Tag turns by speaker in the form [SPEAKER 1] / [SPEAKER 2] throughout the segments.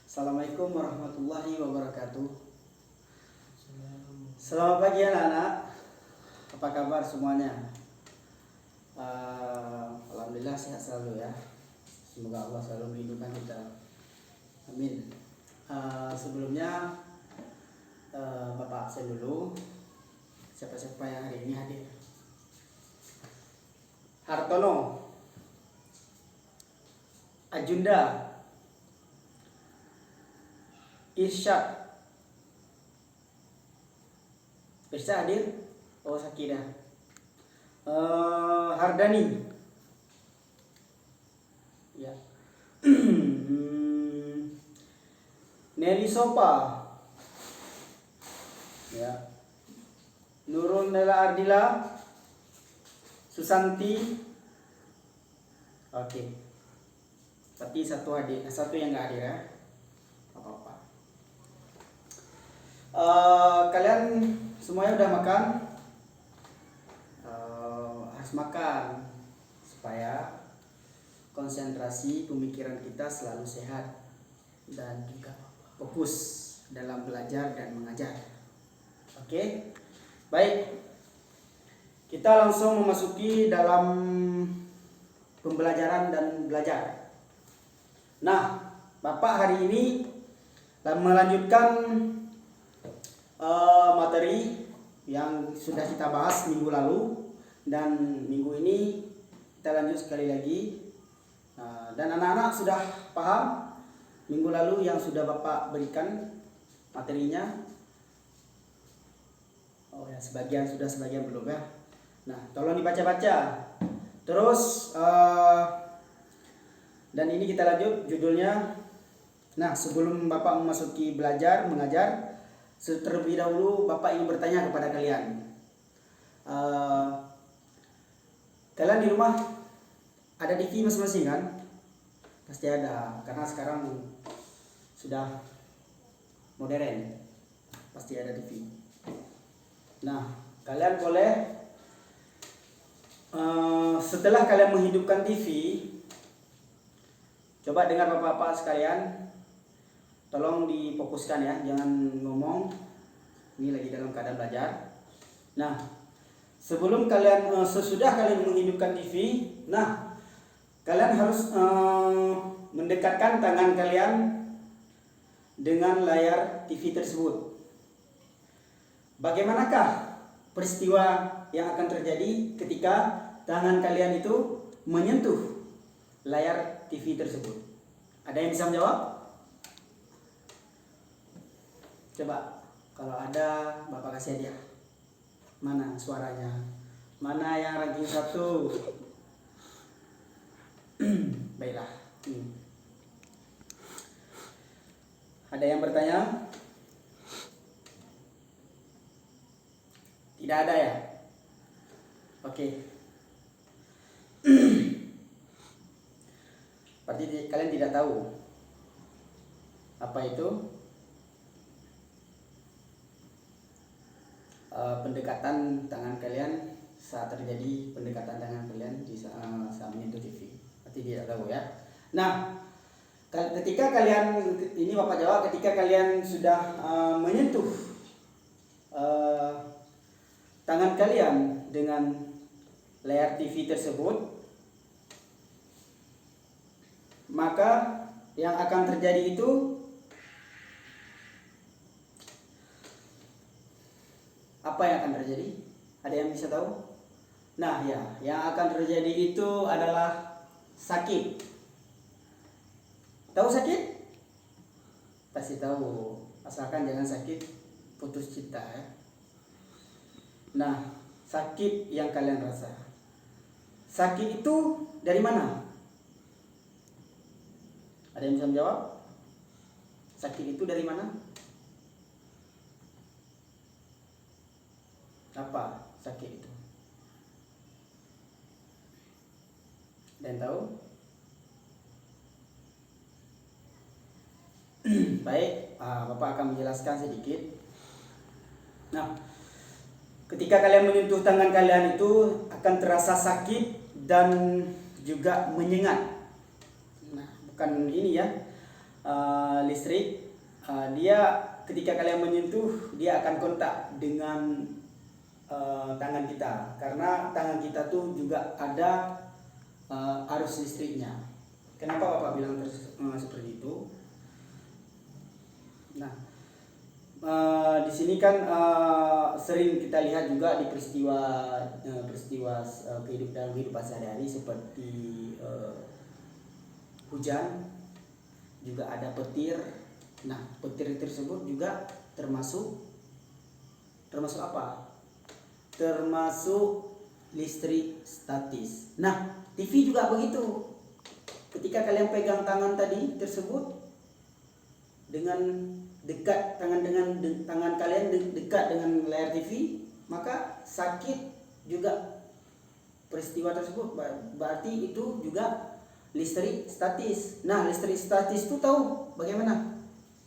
[SPEAKER 1] Assalamualaikum warahmatullahi wabarakatuh. Selamat pagi anak-anak. Apa kabar semuanya? Alhamdulillah sehat selalu ya. Semoga Allah selalu melindungi kita. Amin. Sebelumnya Bapak absen dulu. Siapa-siapa yang hari ini hadir? Hartono, Ajunda, Irsyad. Irsyad hadir? Oh, Sakina. Hardani. Ya. Nelly Sopa. Ya. Nurul Nela Ardila. Susanti. Oke. Berarti satu yang nggak hadir ya. Apa-apa. Kalian semuanya udah makan? Harus makan supaya konsentrasi pemikiran kita selalu sehat dan juga fokus dalam belajar dan mengajar. Oke, baik. Kita langsung memasuki dalam pembelajaran dan belajar. Nah, Bapak hari ini melanjutkan materi yang sudah kita bahas minggu lalu, dan minggu ini kita lanjut sekali lagi. Dan anak-anak sudah paham minggu lalu yang sudah Bapak berikan materinya? Oh ya, sebagian sudah, sebagian belum ya. Nah, tolong dibaca-baca. Terus dan ini kita lanjut judulnya. Nah, sebelum Bapak memasuki belajar mengajar, terlebih dahulu Bapak ingin bertanya kepada kalian. Kalian di rumah ada TV masing-masing kan? Pasti ada, karena sekarang sudah modern, pasti ada TV. Nah, kalian boleh setelah kalian menghidupkan TV, coba dengar bapak-bapak sekalian, tolong difokuskan ya, jangan ngomong. Ini lagi dalam keadaan belajar. Nah, sebelum kalian sesudah kalian menghidupkan TV, nah kalian harus mendekatkan tangan kalian dengan layar TV tersebut. Bagaimanakah peristiwa yang akan terjadi ketika tangan kalian itu menyentuh layar TV tersebut? Ada yang bisa menjawab? Coba, kalau ada Bapak kasih hadiah. Mana suaranya? Mana yang ranking 1? Baiklah. Ada yang bertanya? Tidak ada ya? Oke. Berarti kalian tidak tahu apa itu pendekatan tangan kalian saat terjadi pendekatan tangan kalian di saat menyentuh TV. Berarti tidak tahu ya. Nah, ketika kalian, ini Bapak jawab, ketika kalian sudah menyentuh tangan kalian dengan layar TV tersebut, maka yang akan terjadi itu apa yang akan terjadi? Ada yang bisa tahu? Nah ya, yang akan terjadi itu adalah sakit. Tahu sakit? Pasti tahu, asalkan jangan sakit putus cinta ya. Nah, sakit yang kalian rasa, sakit itu dari mana? Ada yang bisa menjawab? Sakit itu dari mana? Apa sakit itu? Ada yang tahu? Baik, Bapak akan menjelaskan sedikit. Nah, ketika kalian menyentuh tangan kalian itu akan terasa sakit dan juga menyengat. Nah, bukan ini ya, listrik, dia ketika kalian menyentuh dia akan kontak dengan tangan kita, karena tangan kita tuh juga ada arus listriknya. Kenapa Bapak bilang seperti itu? Nah, di sini kan sering kita lihat juga di peristiwa kehidupan sehari-hari seperti hujan, juga ada petir. Nah, petir tersebut juga termasuk apa? Termasuk listrik statis. Nah, TV juga begitu. Ketika kalian pegang tangan tadi tersebut dengan dekat, tangan kalian dekat dengan layar TV, maka sakit juga peristiwa tersebut, berarti itu juga listrik statis. Nah, listrik statis itu tahu bagaimana?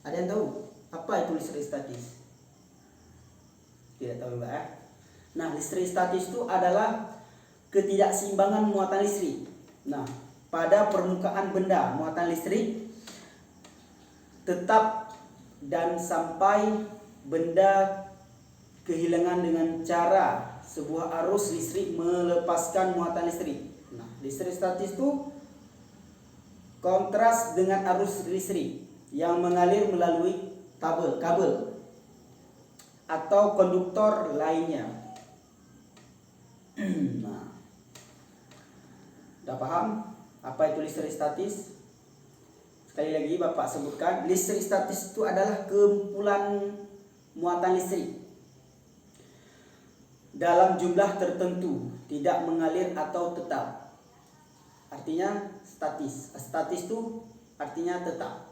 [SPEAKER 1] Ada yang tahu apa itu listrik statis? Tidak tahu juga ya. Nah, listrik statis itu adalah ketidakseimbangan muatan listrik. Nah, pada permukaan benda muatan listrik tetap dan sampai benda kehilangan dengan cara sebuah arus listrik melepaskan muatan listrik. Nah, listrik statis itu kontras dengan arus listrik yang mengalir melalui kabel atau konduktor lainnya. Nah, udah paham apa itu listrik statis? Sekali lagi Bapak sebutkan, listrik statis itu adalah kumpulan muatan listrik dalam jumlah tertentu, tidak mengalir atau tetap. Artinya statis. Statis itu artinya tetap.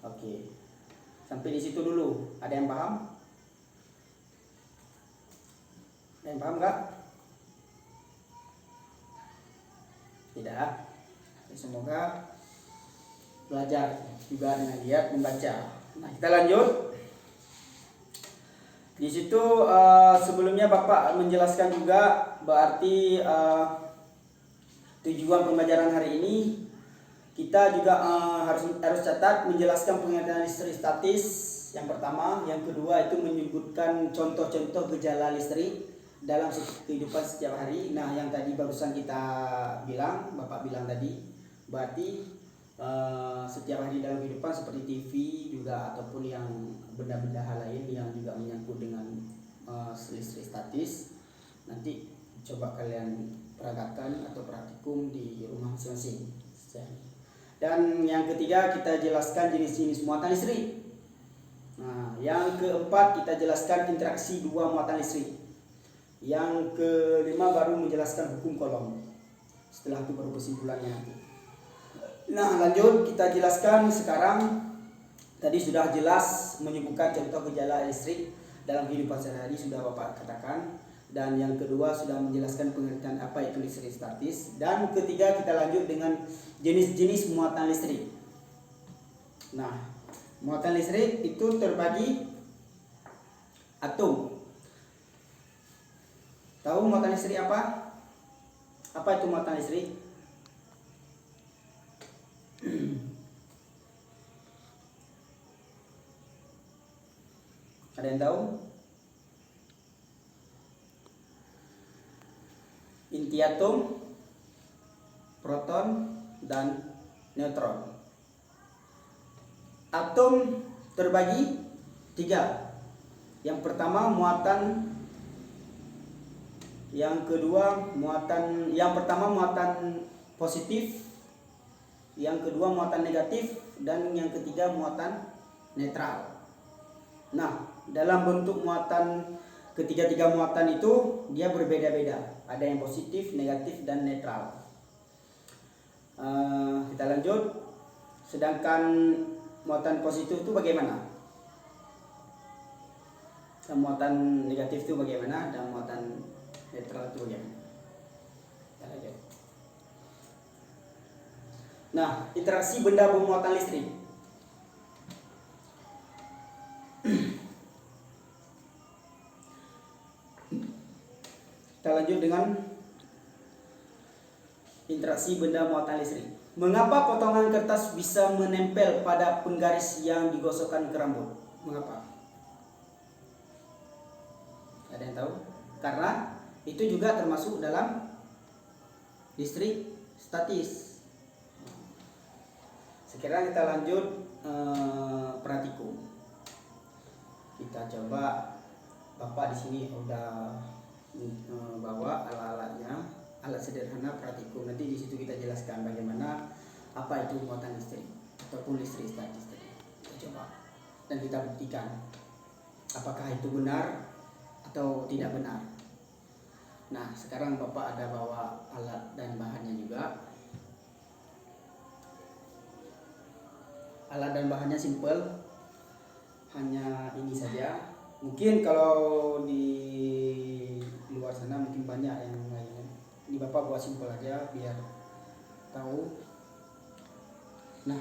[SPEAKER 1] Oke. Sampai di situ dulu. Ada yang paham? Ada yang paham enggak? Tidak. Semoga belajar juga dengan lihat membaca. Nah, kita lanjut. Di situ sebelumnya Bapak menjelaskan juga berarti tujuan pembelajaran hari ini kita juga harus catat menjelaskan pengertian listrik statis yang pertama, yang kedua itu menyebutkan contoh-contoh gejala listrik dalam kehidupan setiap hari. Nah, yang tadi barusan kita bilang, Bapak bilang tadi, berarti setiap hari dalam kehidupan seperti TV juga ataupun yang benda-benda hal lain yang juga menyangkut dengan listrik statis. Nanti coba kalian peragakan atau praktikum di rumah masing-masing. Dan yang ketiga kita jelaskan jenis-jenis muatan listrik. Nah, yang keempat kita jelaskan interaksi dua muatan listrik. Yang kelima baru menjelaskan hukum Coulomb. Setelah itu baru kesimpulannya nanti. Nah, lanjut kita jelaskan sekarang. Tadi sudah jelas menyebutkan contoh gejala listrik dalam kehidupan sehari-hari sudah Bapak katakan. Dan yang kedua sudah menjelaskan pengertian apa itu listrik statis. Dan ketiga kita lanjut dengan jenis-jenis muatan listrik. Nah, muatan listrik itu terbagi atom. Tahu muatan listrik apa? Apa itu muatan listrik? Ada yang tahu? Inti atom, proton, dan neutron. Atom terbagi tiga. Yang pertama muatan, yang pertama muatan positif, yang kedua muatan negatif, dan yang ketiga muatan netral. Nah, dalam bentuk muatan ketiga muatan itu dia berbeda-beda. Ada yang positif, negatif, dan netral. Kita lanjut. Sedangkan muatan positif itu bagaimana? Dan muatan negatif itu bagaimana? Dan muatan netral itu bagaimana? Kita lanjut. Nah, interaksi benda bermuatan listrik. Kita lanjut dengan interaksi benda muatan listrik. Mengapa potongan kertas bisa menempel pada penggaris yang digosokkan ke rambut? Mengapa? Ada yang tahu? Karena itu juga termasuk dalam listrik statis. Sekarang kita lanjut praktikum. Kita coba, Bapak di sini udah bawa alat-alatnya, alat sederhana praktikum. Nanti di situ kita jelaskan bagaimana apa itu muatan listrik ataupun listrik statis tadi. Kita coba dan kita buktikan apakah itu benar atau tidak benar. Nah, sekarang Bapak ada bawa alat dan bahannya juga. Alat dan bahannya simple, hanya ini saja. Mungkin kalau di luar sana mungkin banyak yang lainnya. Ini Bapak buat simple aja biar tahu. Nah,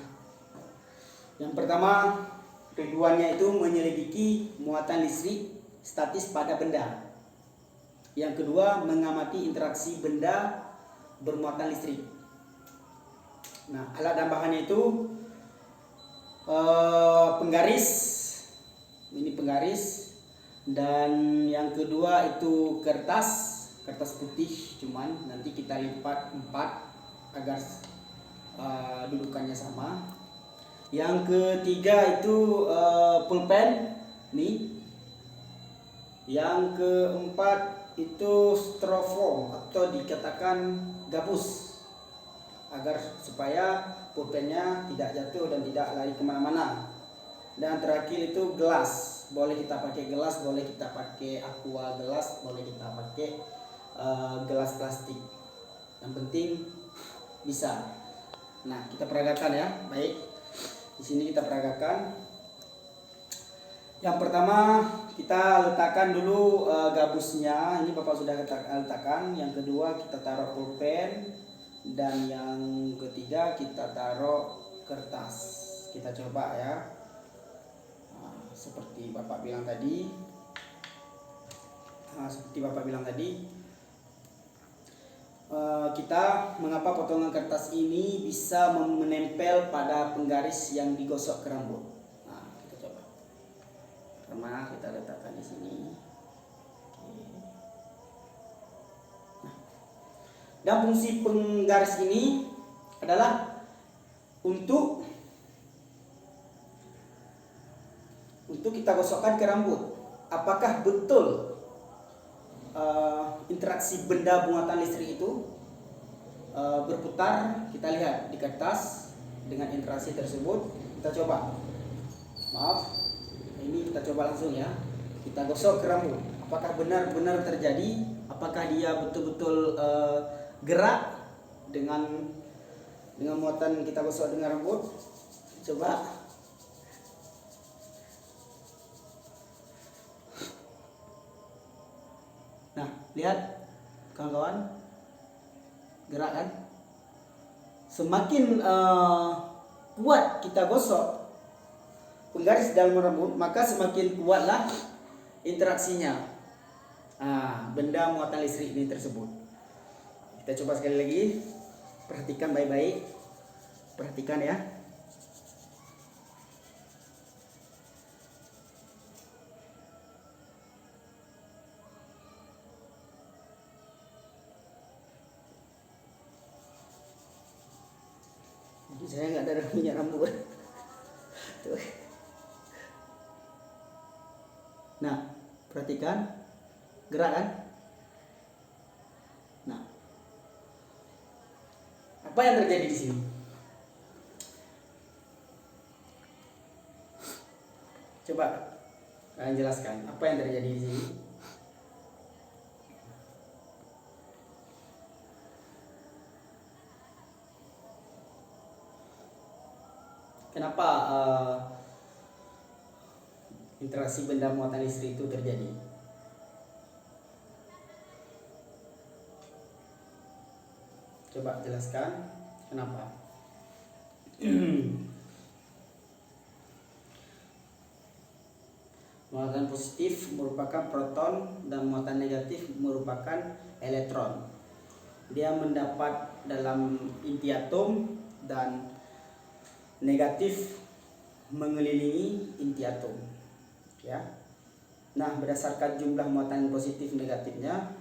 [SPEAKER 1] yang pertama tujuannya itu menyelidiki muatan listrik statis pada benda. Yang kedua, mengamati interaksi benda bermuatan listrik. Nah, alat dan bahannya itu penggaris, ini penggaris, dan yang kedua itu kertas putih, cuman nanti kita lipat 4 agar dudukannya sama. Yang ketiga itu pulpen, nih. Yang keempat itu styrofoam atau dikatakan gabus, agar supaya pulpennya tidak jatuh dan tidak lari kemana-mana. Dan terakhir itu gelas, boleh kita pakai gelas, boleh kita pakai aqua gelas, boleh kita pakai gelas plastik, yang penting bisa. Nah, kita peragakan ya. Baik, di sini kita peragakan. Yang pertama kita letakkan dulu gabusnya. Ini Bapak sudah letakkan. Yang kedua kita taruh pulpen, dan yang ketiga kita taruh kertas. Kita coba ya. Nah, seperti Bapak bilang tadi. Kita mengapa potongan kertas ini bisa menempel pada penggaris yang digosok ke rambut. Pertama kita letakkan di sini. Nah, dan fungsi penggaris ini adalah untuk kita gosokkan ke rambut. Apakah betul interaksi benda muatan listrik itu berputar? Kita lihat di kertas dengan interaksi tersebut. Kita coba. Maaf. Ini kita coba langsung ya. Kita gosok ke rambut. Apakah benar-benar terjadi? Apakah dia betul-betul gerak dengan muatan kita gosok dengan rambut? Coba. Nah, lihat kawan-kawan, gerak kan? Semakin kuat kita gosok penggaris dalam rambut, maka semakin kuatlah interaksinya benda muatan listrik ini tersebut. Kita coba sekali lagi. Perhatikan baik-baik. Perhatikan ya. Jadi saya nggak ada minyak rambut. Tuh. Nah, perhatikan, gerak kan? Nah, apa yang terjadi di sini? Coba kalian jelaskan apa yang terjadi di sini. Kenapa interaksi benda muatan listrik itu terjadi? Coba jelaskan kenapa. Muatan positif merupakan proton dan muatan negatif merupakan elektron. Dia mendapat dalam inti atom dan negatif mengelilingi inti atom, ya. Nah, berdasarkan jumlah muatan positif negatifnya,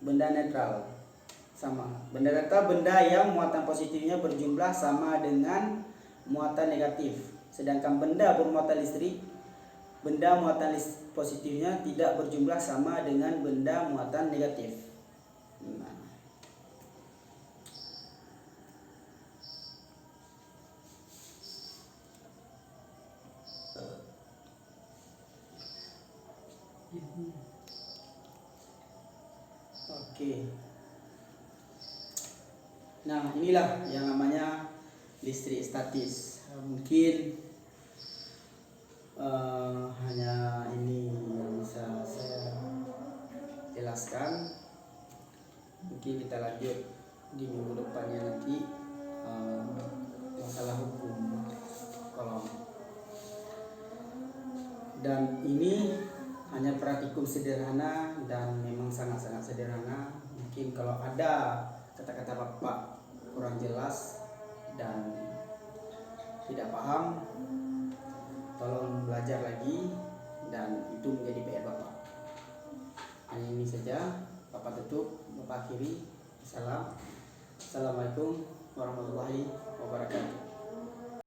[SPEAKER 1] benda netral sama. Benda netral benda yang muatan positifnya berjumlah sama dengan muatan negatif. Sedangkan benda bermuatan listrik, benda muatan positifnya tidak berjumlah sama dengan benda muatan negatif. Nah, oke. Nah, inilah yang namanya listrik statis. Mungkin hanya ini yang bisa saya jelaskan. Mungkin kita lanjut di minggu depannya nanti masalah hukum kolom. Dan ini hanya praktikum sederhana dan memang sangat-sangat sederhana. Mungkin kalau ada kata-kata Bapak kurang jelas dan tidak paham, tolong belajar lagi dan itu menjadi PR Bapak. Hanya ini saja, Bapak tutup, Bapak akhiri. Assalamualaikum warahmatullahi wabarakatuh.